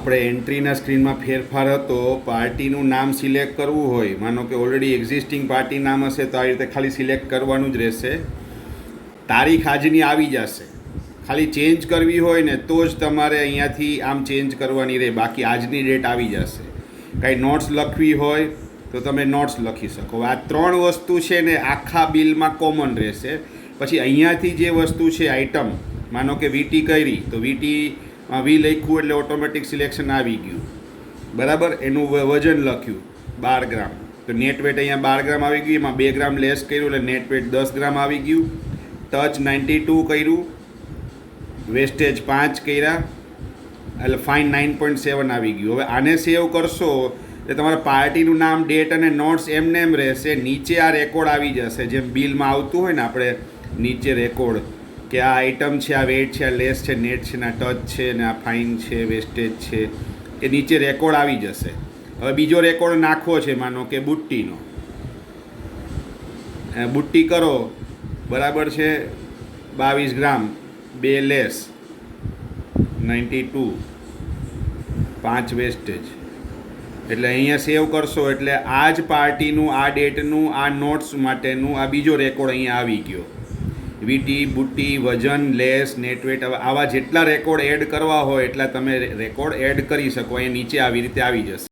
આપણે એન્ટ્રીના સ્ક્રીનમાં ફેરફાર હતો. પાર્ટીનું નામ સિલેક્ટ કરવું હોય, માનો કે ઓલરેડી એક્ઝિસ્ટિંગ પાર્ટી નામ હશે તો આ રીતે ખાલી સિલેક્ટ કરવાનું જ રહેશે. તારીખ આજની આવી જશે. ખાલી ચેન્જ કરવી હોય ને તો જ તમારે અહીંયાથી આમ ચેન્જ કરવાની રહે, બાકી આજની ડેટ આવી જશે. કાંઈ નોટ્સ લખવી હોય તો તમે નોટ્સ લખી શકો. આ 3 વસ્તુ છે ને આખા બિલમાં કોમન રહેશે. પછી અહીંયાથી જે વસ્તુ છે આઇટમ, માનો કે વીટી કરી તો વીટી વી લખ્યું એટલે ઓટોમેટિક સિલેક્શન આવી ગયું, બરાબર. એનું વજન લખ્યું 12 ગ્રામ, તો નેટ વેટ અહીંયા 12 ગ્રામ આવી ગયું. એમાં 2 ગ્રામ લેસ કર્યું એટલે નેટ વેટ 10 ગ્રામ આવી ગયું. ટચ 92 કર્યું, વેસ્ટેજ 5 કર્યા એટલે ફાઇન 9.7 આવી ગયું. હવે આને સેવ કરશો એટલે તમારા પાર્ટીનું નામ, ડેટ અને નોટ્સ એમને એમ રહેશે. નીચે આ રેકોર્ડ આવી જશે, જેમ બિલમાં આવતું હોય ને આપણે નીચે રેકોર્ડ કે આ આઇટમ છે, આ વેટ છે, આ લેસ છે, નેટ છે, આ ટચ છે, ને આ ફાઇન છે, વેસ્ટેજ છે, એ નીચે રેકોર્ડ આવી જશે. હવે બીજો રેકોર્ડ નાખવો છે, માનો કે બુટ્ટીનો. બુટ્ટી કરો, બરાબર છે, 22 ગ્રામ, 2 લેસ, 92, 5 વેસ્ટેજ. એટલે અહીંયા સેવ કરશો એટલે આ જ પાર્ટીનું, આ ડેટનું, આ નોટ્સ માટેનું આ બીજો રેકોર્ડ અહીંયા આવી ગયો. વીટી, બુટ્ટી, વજન, લેસ, નેટવેટ, આવા જેટલા રેકોર્ડ એડ કરવા હોય એટલા તમે રેકોર્ડ એડ કરી શકો. અહીંયા નીચે આવી રીતે આવી જશે.